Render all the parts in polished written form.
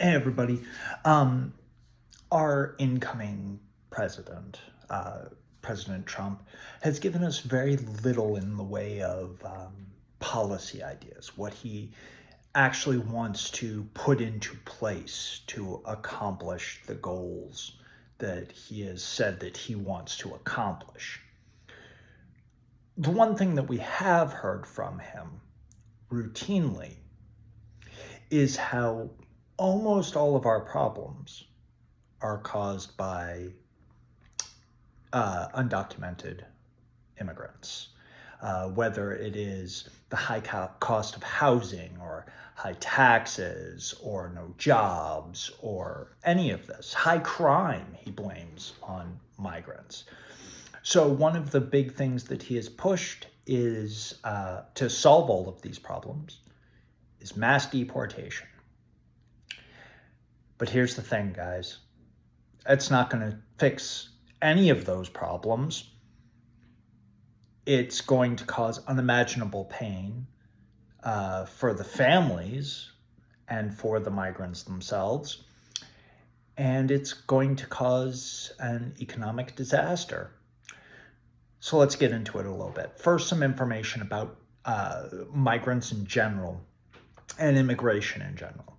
Hey, everybody. Um, our incoming president, President Trump, has given us very little in the way of policy ideas, what he actually wants to put into place to accomplish the goals that he has said that he wants to accomplish. The one thing that we have heard from him routinely is how almost all of our problems are caused by undocumented immigrants, whether it is the high cost of housing or high taxes or no jobs or any of this. High crime he blames on migrants. So one of the big things that he has pushed is to solve all of these problems is mass deportation. But here's the thing, guys. It's not going to fix any of those problems. It's going to cause unimaginable pain for the families and for the migrants themselves. And it's going to cause an economic disaster. So let's get into it a little bit. First, some information about migrants in general and immigration in general.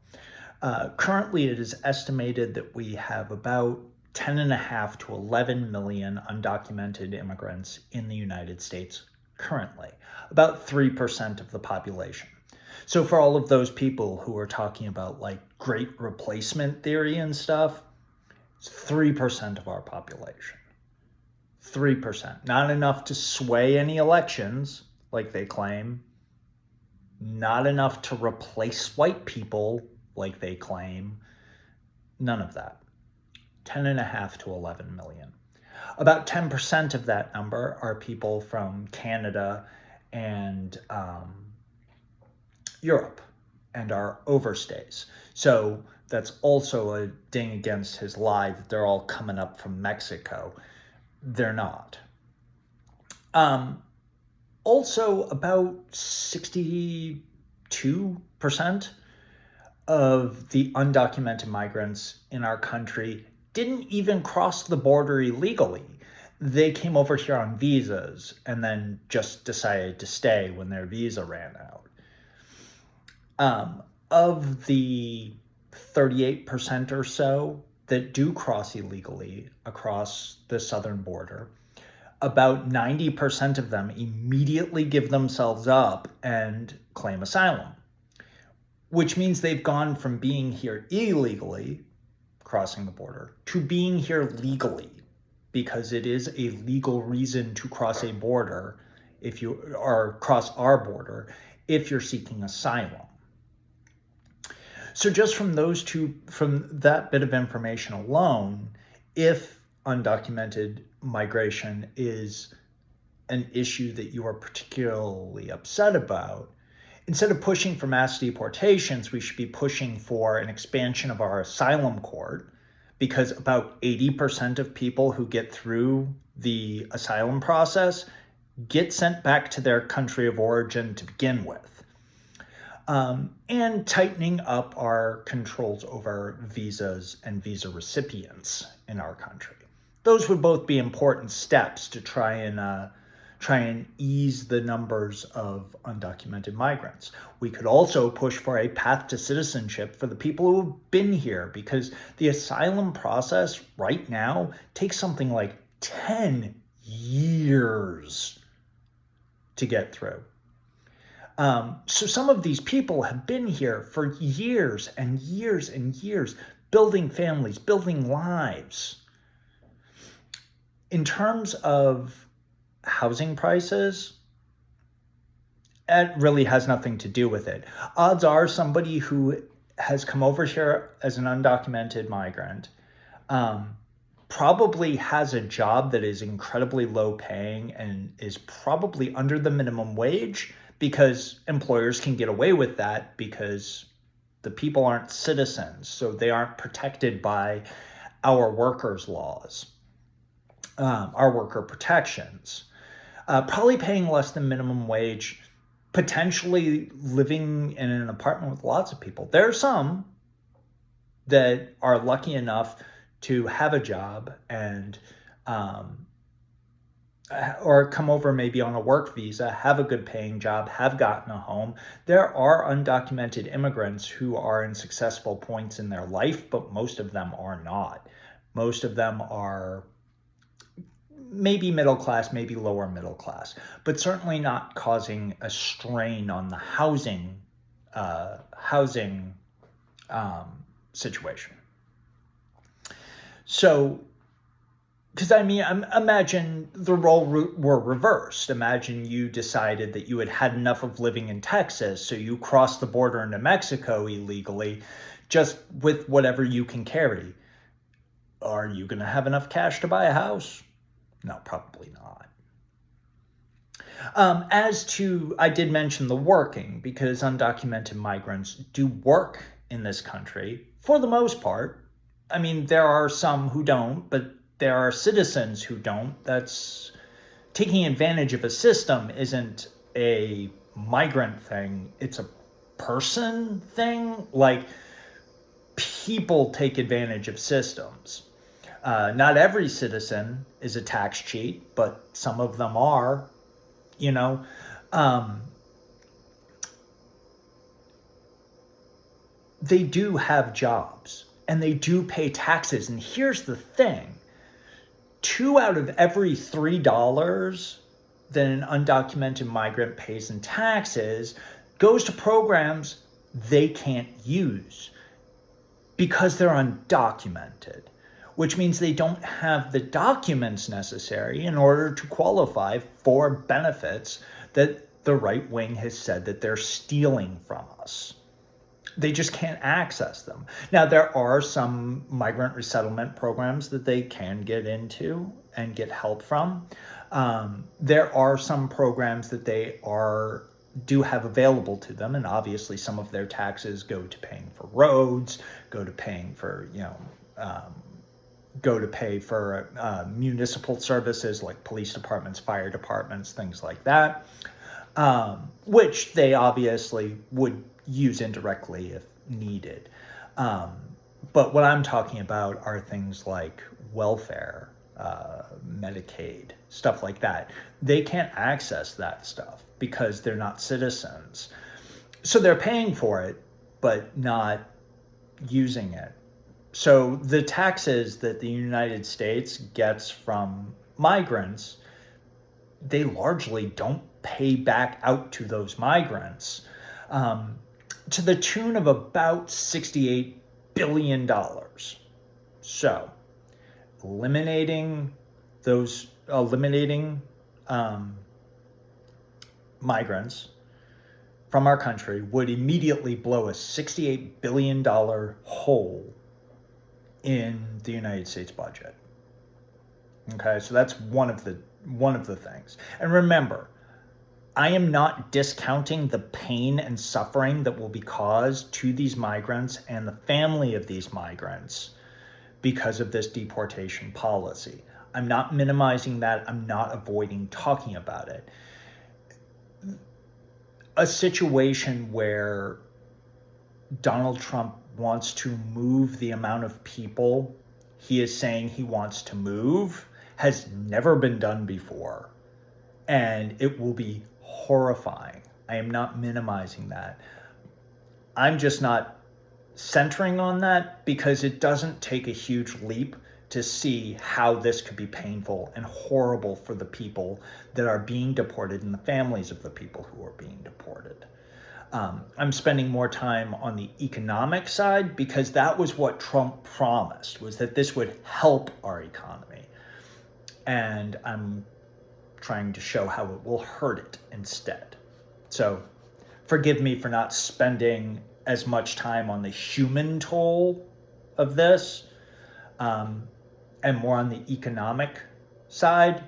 Currently, it is estimated that we have about 10.5 to 11 million undocumented immigrants in the United States currently, about 3% of the population. So for all of those people who are talking about like great replacement theory and stuff, it's 3% of our population. 3%. Not enough to sway any elections, like they claim. Not enough to replace white people, like they claim. None of that. 10.5 to 11 million. About 10% of that number are people from Canada and Europe and are overstays. So that's also a ding against his lie that they're all coming up from Mexico. They're not. Also, about 62% of the undocumented migrants in our country didn't even cross the border illegally. They came over here on visas and then just decided to stay when their visa ran out. Of the 38% or so that do cross illegally across the southern border, about 90% of them immediately give themselves up and claim asylum, which means they've gone from being here illegally, crossing the border, to being here legally, because it is a legal reason to cross a border if you are cross our border if you're seeking asylum. So just from that bit of information alone, if undocumented migration is an issue that you are particularly upset about, instead of pushing for mass deportations, we should be pushing for an expansion of our asylum court, because about 80% of people who get through the asylum process get sent back to their country of origin to begin with. And tightening up our controls over visas and visa recipients in our country. Those would both be important steps to try and ease the numbers of undocumented migrants. We could also push for a path to citizenship for the people who have been here, because the asylum process right now takes something like 10 years to get through. So some of these people have been here for years and years and years, building families, building lives. In terms of housing prices, it really has nothing to do with it. Odds are somebody who has come over here as an undocumented migrant probably has a job that is incredibly low paying and is probably under the minimum wage, because employers can get away with that because the people aren't citizens, so they aren't protected by our workers' laws, our worker protections. Probably paying less than minimum wage, potentially living in an apartment with lots of people. There are some, that are lucky enough to have a job and um, or come over maybe on a work visa, have a good paying job, have gotten a home. There are undocumented immigrants who are in successful points in their life, but most of them are not. Most of them are maybe middle class, maybe lower middle class, but certainly not causing a strain on the housing situation. So, because I mean, imagine the role were reversed. Imagine you decided that you had had enough of living in Texas, so you crossed the border into Mexico illegally, just with whatever you can carry. Are you going to have enough cash to buy a house? No, probably not. As to, I did mention the working, because undocumented migrants do work in this country for the most part. I mean, there are some who don't, but there are citizens who don't. That's taking advantage of a system isn't a migrant thing, it's a person thing. Like, people take advantage of systems. Not every citizen is a tax cheat, but some of them are, you know. They do have jobs and they do pay taxes. And here's the thing: 2 out of every $3 that an undocumented migrant pays in taxes goes to programs they can't use because they're undocumented, which means they don't have the documents necessary in order to qualify for benefits that the right wing has said that they're stealing from us. They just can't access them. Now, there are some migrant resettlement programs that they can get into and get help from. There are some programs that they do have available to them, and obviously some of their taxes go to paying for roads, go to paying for, go to pay for municipal services like police departments, fire departments, things like that, which they obviously would use indirectly if needed. But what I'm talking about are things like welfare, Medicaid, stuff like that. They can't access that stuff because they're not citizens. So they're paying for it, but not using it. So the taxes that the United States gets from migrants, they largely don't pay back out to those migrants, to the tune of about $68 billion. So eliminating migrants from our country would immediately blow a $68 billion hole in the United States budget. Okay, so that's one of the things. And remember, I am not discounting the pain and suffering that will be caused to these migrants and the family of these migrants because of this deportation policy. I'm not minimizing that. I'm not avoiding talking about it. A situation where Donald Trump wants to move the amount of people he is saying he wants to move has never been done before. And it will be horrifying. I am not minimizing that. I'm just not centering on that because it doesn't take a huge leap to see how this could be painful and horrible for the people that are being deported and the families of the people who are being deported. I'm spending more time on the economic side because that was what Trump promised, was that this would help our economy. And I'm trying to show how it will hurt it instead. So forgive me for not spending as much time on the human toll of this, and more on the economic side.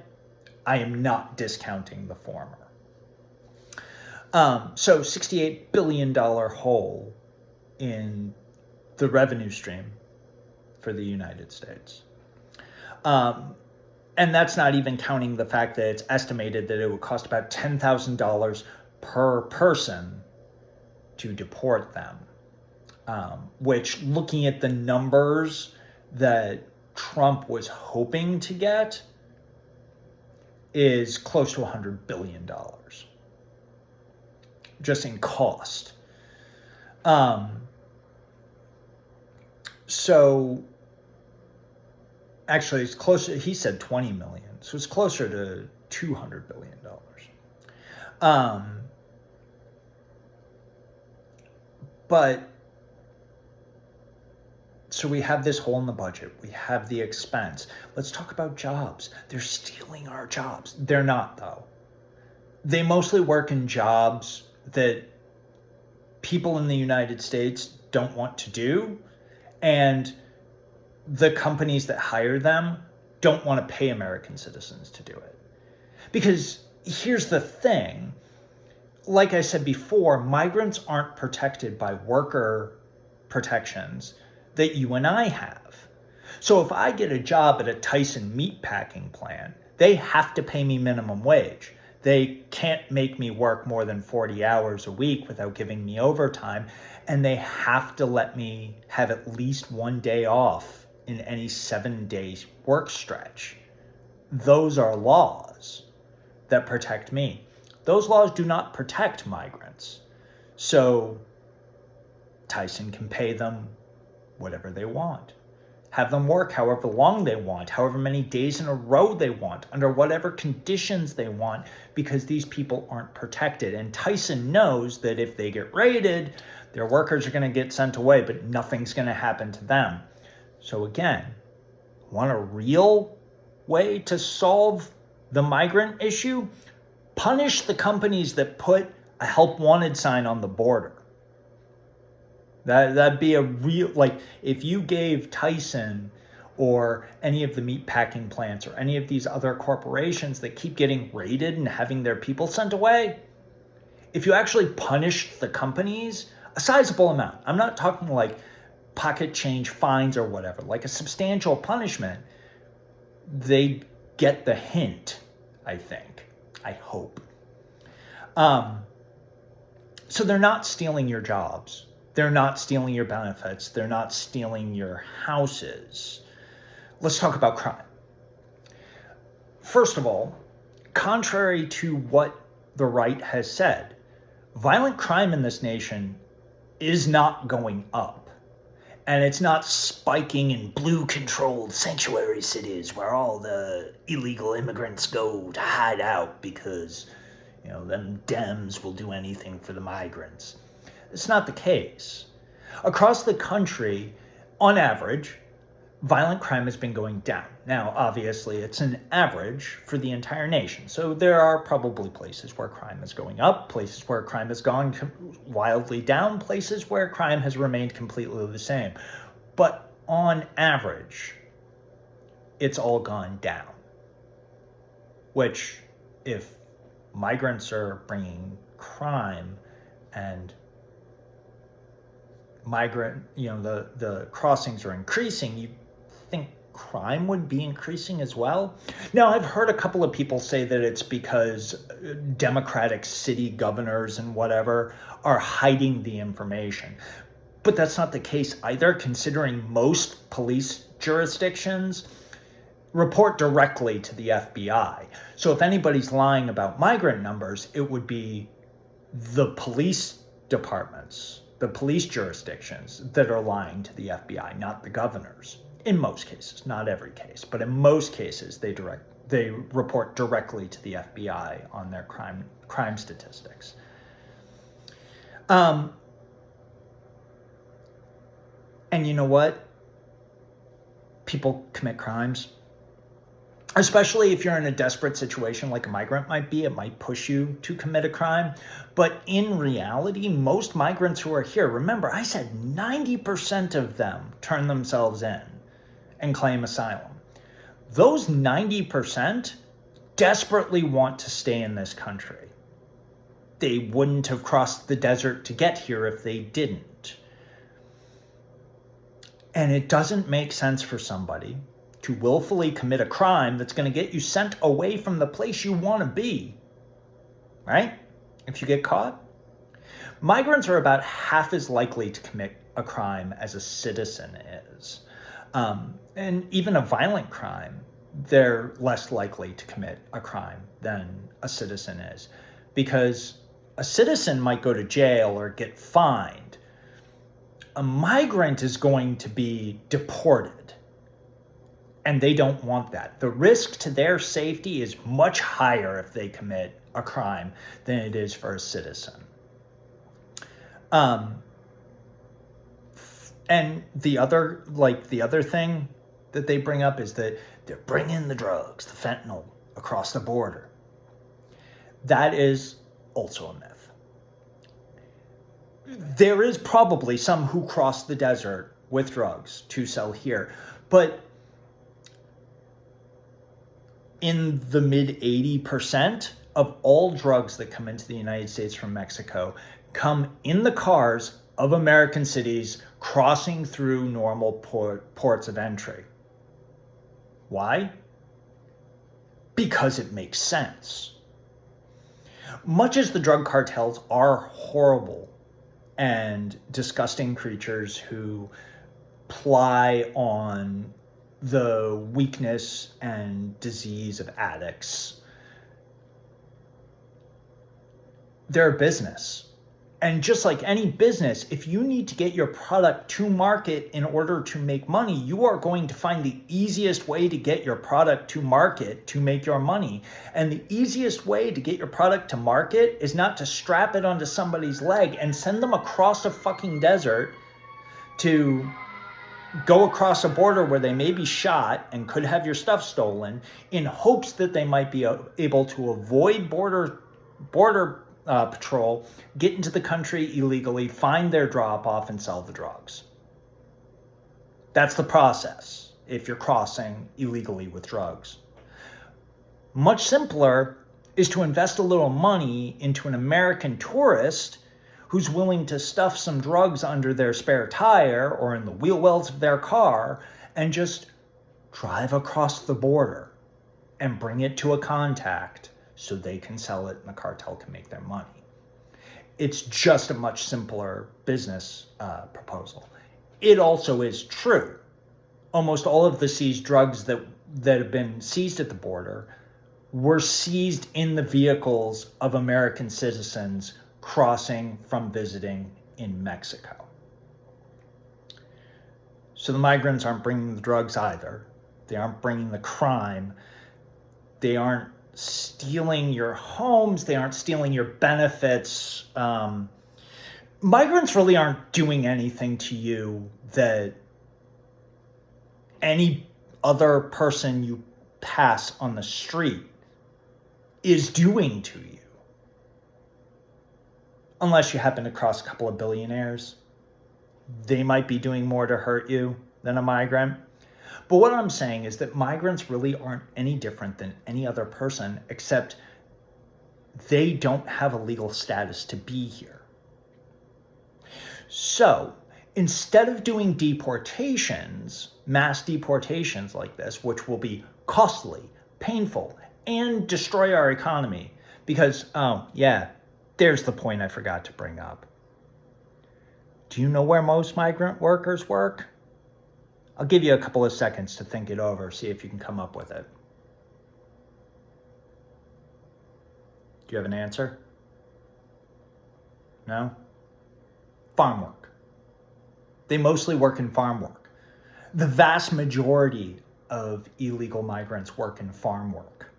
I am not discounting the former. So $68 billion hole in the revenue stream for the United States. And that's not even counting the fact that it's estimated that it would cost about $10,000 per person to deport them. which, looking at the numbers that Trump was hoping to get, is close to $100 billion just in cost. So actually it's closer, he said 20 million, so it's closer to $200 billion. But so we have this hole in the budget. We have the expense. Let's talk about jobs. They're stealing our jobs. They're not, though. They mostly work in jobs that people in the United States don't want to do, and the companies that hire them don't want to pay American citizens to do it. Because here's the thing. Like I said before, migrants aren't protected by worker protections that you and I have. So if I get a job at a Tyson meatpacking plant, they have to pay me minimum wage. They can't make me work more than 40 hours a week without giving me overtime, and they have to let me have at least one day off in any 7-day work stretch. Those are laws that protect me. Those laws do not protect migrants. So Tyson can pay them whatever they want. Have them work however long they want, however many days in a row they want, under whatever conditions they want, because these people aren't protected. And Tyson knows that if they get raided, their workers are going to get sent away, but nothing's going to happen to them. So again, want a real way to solve the migrant issue? Punish the companies that put a help wanted sign on the border. That'd be a real, like, if you gave Tyson or any of the meatpacking plants or any of these other corporations that keep getting raided and having their people sent away, if you actually punish the companies, a sizable amount, I'm not talking like pocket change fines or whatever, like a substantial punishment, they get the hint, I think. I hope. So they're not stealing your jobs. They're not stealing your benefits. They're not stealing your houses. Let's talk about crime. First of all, contrary to what the right has said, violent crime in this nation is not going up. And it's not spiking in blue-controlled sanctuary cities where all the illegal immigrants go to hide out because, them Dems will do anything for the migrants. It's not the case. Across the country, on average, violent crime has been going down. Now, obviously, it's an average for the entire nation. So there are probably places where crime is going up, places where crime has gone wildly down, places where crime has remained completely the same. But on average, it's all gone down. Which, if migrants are bringing crime and the crossings are increasing, you think crime would be increasing as well? Now, I've heard a couple of people say that it's because Democratic city governors and whatever are hiding the information. But that's not the case either, considering most police jurisdictions report directly to the FBI. So if anybody's lying about migrant numbers, it would be the police departments, the police jurisdictions that are lying to the FBI, not the governors. In most cases, not every case, but in most cases, they report directly to the FBI on their crime statistics. And you know what? People commit crimes. Especially if you're in a desperate situation like a migrant might be, it might push you to commit a crime. But in reality, most migrants who are here, remember, I said 90% of them turn themselves in and claim asylum. Those 90% desperately want to stay in this country. They wouldn't have crossed the desert to get here if they didn't. And it doesn't make sense for somebody to willfully commit a crime that's going to get you sent away from the place you want to be, right? If you get caught. Migrants are about half as likely to commit a crime as a citizen is. And even a violent crime, they're less likely to commit a crime than a citizen is, because a citizen might go to jail or get fined. A migrant is going to be deported, and they don't want that. The risk to their safety is much higher if they commit a crime than it is for a citizen. And the other thing that they bring up is that they're bringing the drugs, the fentanyl, across the border. That is also a myth. There is probably some who cross the desert with drugs to sell here, but in the mid 80% of all drugs that come into the United States from Mexico come in the cars of American cities crossing through normal ports of entry. Why? Because it makes sense. Much as the drug cartels are horrible and disgusting creatures who ply on the weakness and disease of addicts, they're a business. And just like any business, if you need to get your product to market in order to make money, you are going to find the easiest way to get your product to market to make your money. And the easiest way to get your product to market is not to strap it onto somebody's leg and send them across a fucking desert to go across a border where they may be shot and could have your stuff stolen in hopes that they might be able to avoid border patrol, get into the country illegally, find their drop-off, and sell the drugs. That's the process if you're crossing illegally with drugs. Much simpler is to invest a little money into an American tourist who's willing to stuff some drugs under their spare tire or in the wheel wells of their car and just drive across the border and bring it to a contact so they can sell it and the cartel can make their money. It's just a much simpler business proposal. It also is true. Almost all of the seized drugs that have been seized at the border were seized in the vehicles of American citizens crossing from visiting in Mexico. So the migrants aren't bringing the drugs either. They aren't bringing the crime. They aren't stealing your homes. They aren't stealing your benefits. Migrants really aren't doing anything to you that any other person you pass on the street is doing to you. Unless you happen to cross a couple of billionaires. They might be doing more to hurt you than a migrant. But what I'm saying is that migrants really aren't any different than any other person, except they don't have a legal status to be here. So instead of doing deportations, mass deportations like this, which will be costly, painful, and destroy our economy, because, there's the point I forgot to bring up. Do you know where most migrant workers work? I'll give you a couple of seconds to think it over, see if you can come up with it. Do you have an answer? No? Farm work. They mostly work in farm work. The vast majority of illegal migrants work in farm work.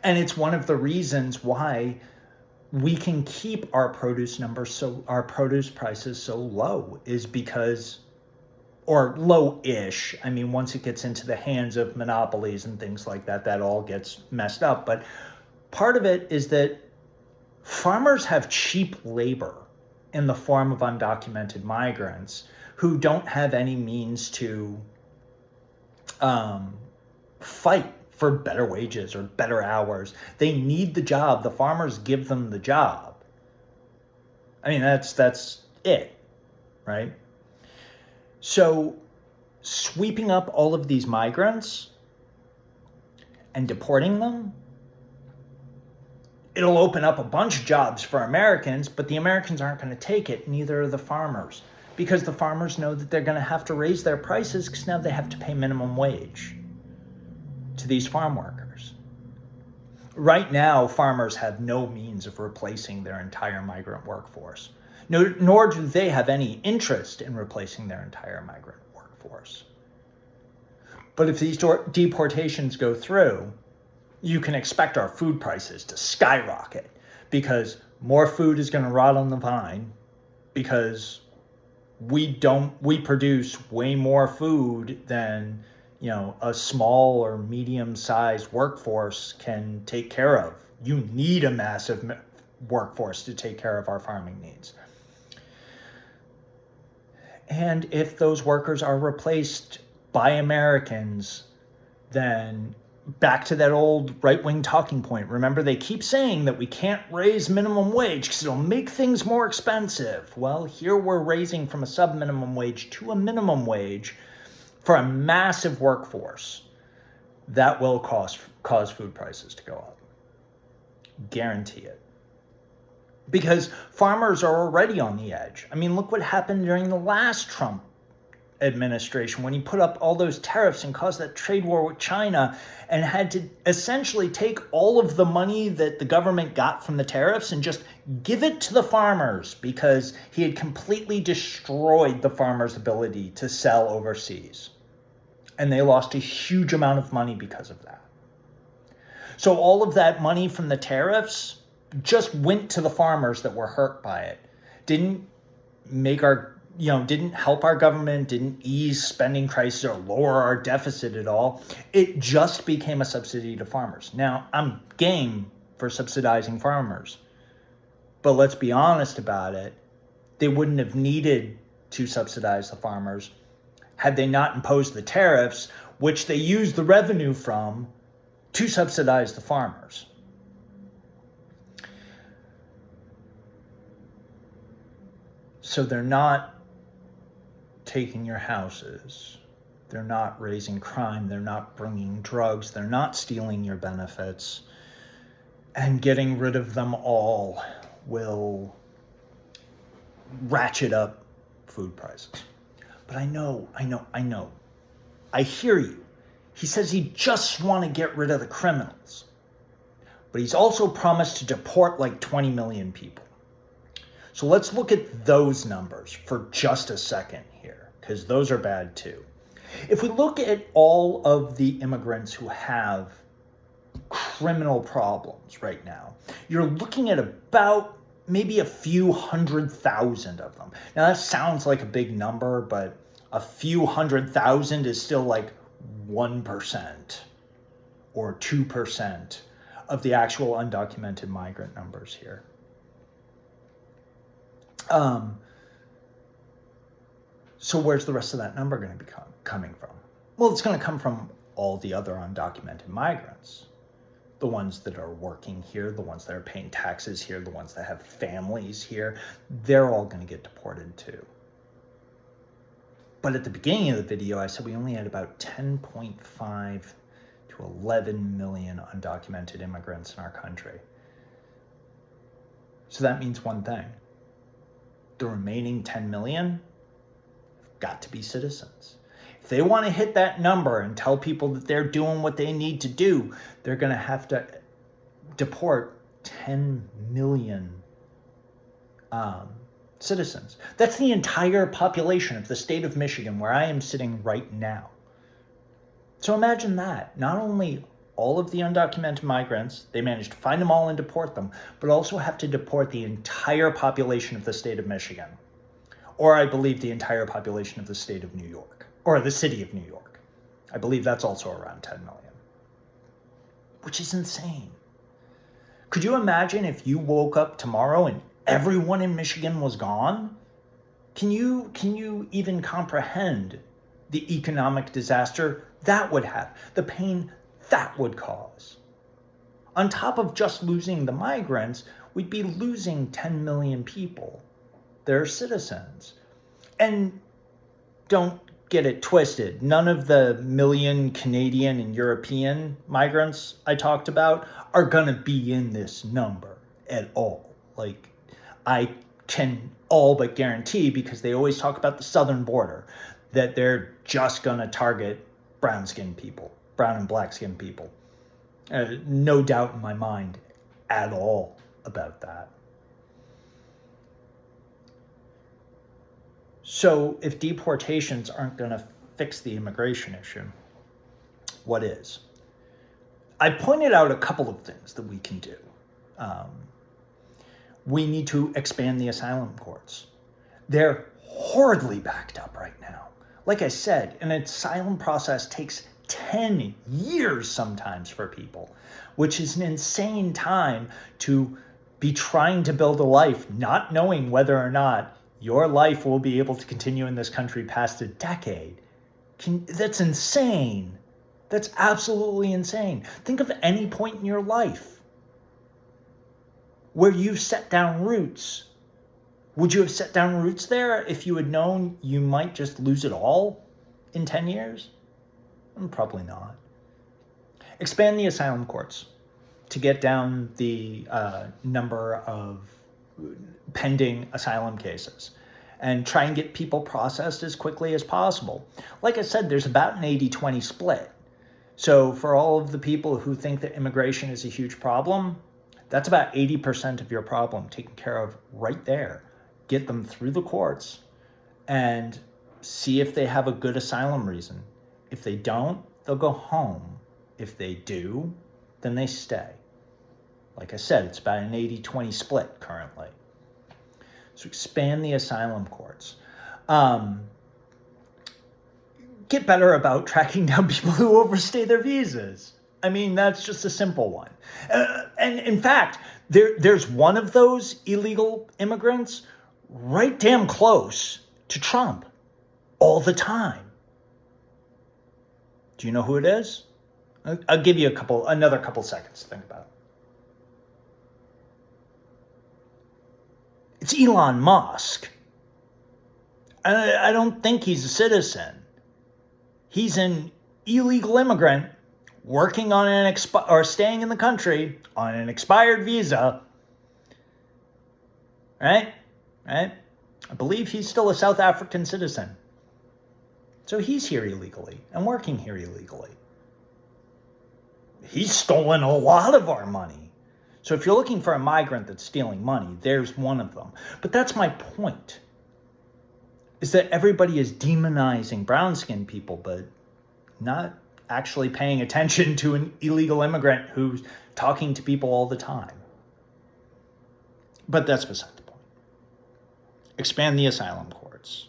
And it's one of the reasons why we can keep our produce prices so low, is because, or low-ish. I mean, once it gets into the hands of monopolies and things like that, that all gets messed up. But part of it is that farmers have cheap labor in the form of undocumented migrants who don't have any means to fight for better wages or better hours. They need the job. The farmers give them the job. I mean, that's it, right? So sweeping up all of these migrants and deporting them, it'll open up a bunch of jobs for Americans, but the Americans aren't going to take it. Neither are the farmers. because the farmers know that they're going to have to raise their prices because now they have to pay minimum wage to these farm workers. Right now, farmers have no means of replacing their entire migrant workforce, nor do they have any interest in replacing their entire migrant workforce. But if these deportations go through, you can expect our food prices to skyrocket because more food is going to rot on the vine because we produce way more food than, a small or medium-sized workforce can take care of. You need a massive workforce to take care of our farming needs. And if those workers are replaced by Americans, then back to that old right-wing talking point. Remember, they keep saying that we can't raise minimum wage because it'll make things more expensive. Well, here we're raising from a sub-minimum wage to a minimum wage for a massive workforce. That will cause food prices to go up. Guarantee it. Because farmers are already on the edge. I mean, look what happened during the last Trump administration when he put up all those tariffs and caused that trade war with China and had to essentially take all of the money that the government got from the tariffs and just give it to the farmers because he had completely destroyed the farmers' ability to sell overseas. And they lost a huge amount of money because of that. So all of that money from the tariffs just went to the farmers that were hurt by it. Didn't help our government, didn't ease spending crisis or lower our deficit at all. It just became a subsidy to farmers. Now, I'm game for subsidizing farmers. But let's be honest about it. They wouldn't have needed to subsidize the farmers had they not imposed the tariffs, which they used the revenue from to subsidize the farmers. So they're not taking your houses. They're not raising crime. They're not bringing drugs. They're not stealing your benefits. And getting rid of them all will ratchet up food prices. But I know. I hear you. He says he just wants to get rid of the criminals. But he's also promised to deport like 20 million people. So let's look at those numbers for just a second here, because those are bad too. If we look at all of the immigrants who have criminal problems right now, you're looking at about maybe a few 100,000 of them. Now that sounds like a big number, but a few 100,000 is still like 1% or 2% of the actual undocumented migrant numbers here. So where's the rest of that number going to be coming from? Well, it's going to come from all the other undocumented migrants. The ones that are working here, the ones that are paying taxes here, the ones that have families here, they're all going to get deported too. But at the beginning of the video, I said we only had about 10.5 to 11 million undocumented immigrants in our country. So that means one thing. The remaining 10 million have got to be citizens. If they want to hit that number and tell people that they're doing what they need to do, they're going to have to deport 10 million citizens. That's the entire population of the state of Michigan, where I am sitting right now. So imagine that. Not only all of the undocumented migrants, they managed to find them all and deport them, but also have to deport the entire population of the state of Michigan. Or I believe the entire population of the state of New York, or the city of New York. I believe that's also around 10 million, which is insane. Could you imagine if you woke up tomorrow and everyone in Michigan was gone? Can you even comprehend the economic disaster that would have, the pain that would cause? On top of just losing the migrants, we'd be losing 10 million people. They're citizens. And don't get it twisted. None of the million Canadian and European migrants I talked about are going to be in this number at all. Like, I can all but guarantee, because they always talk about the southern border, that they're just going to target brown-skinned people, brown and black-skinned people. No doubt in my mind at all about that. So if deportations aren't going to fix the immigration issue, what is? I pointed out a couple of things that we can do. We need to expand the asylum courts. They're horribly backed up right now. Like I said, an asylum process takes 10 years sometimes for people, which is an insane time to be trying to build a life, not knowing whether or not your life will be able to continue in this country past a decade. That's insane. That's absolutely insane. Think of any point in your life where you've set down roots. Would you have set down roots there if you had known you might just lose it all in 10 years? Probably not. Expand the asylum courts to get down the number of pending asylum cases and try and get people processed as quickly as possible. Like I said, there's about an 80-20 split. So for all of the people who think that immigration is a huge problem, that's about 80% of your problem taken care of right there. Get them through the courts and see if they have a good asylum reason. If they don't, they'll go home. If they do, then they stay. Like I said, it's about an 80-20 split currently. So expand the asylum courts. Get better about tracking down people who overstay their visas. I mean, that's just a simple one. And in fact, there's one of those illegal immigrants right damn close to Trump all the time. Do you know who it is? I'll give you another couple seconds to think about it. It's Elon Musk. I don't think he's a citizen. He's an illegal immigrant working on or staying in the country on an expired visa. Right? I believe he's still a South African citizen. So he's here illegally and working here illegally. He's stolen a lot of our money. So if you're looking for a migrant that's stealing money, there's one of them. But that's my point, is that everybody is demonizing brown-skinned people, but not actually paying attention to an illegal immigrant who's talking to people all the time. But that's beside the point. Expand the asylum courts,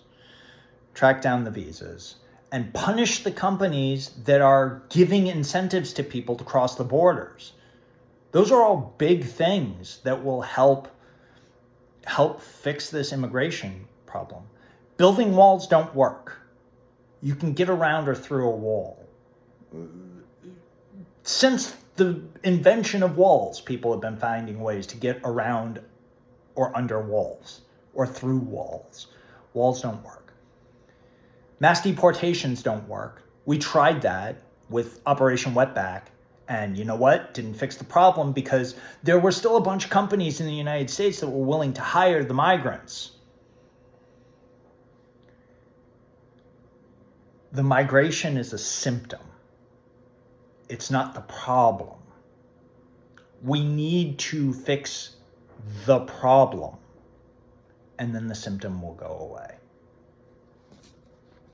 track down the visas, and punish the companies that are giving incentives to people to cross the borders. Those are all big things that will help fix this immigration problem. Building walls don't work. You can get around or through a wall. Since the invention of walls, people have been finding ways to get around or under walls or through walls. Walls don't work. Mass deportations don't work. We tried that with Operation Wetback, and you know what? Didn't fix the problem, because there were still a bunch of companies in the United States that were willing to hire the migrants. The migration is a symptom. It's not the problem. We need to fix the problem, and then the symptom will go away.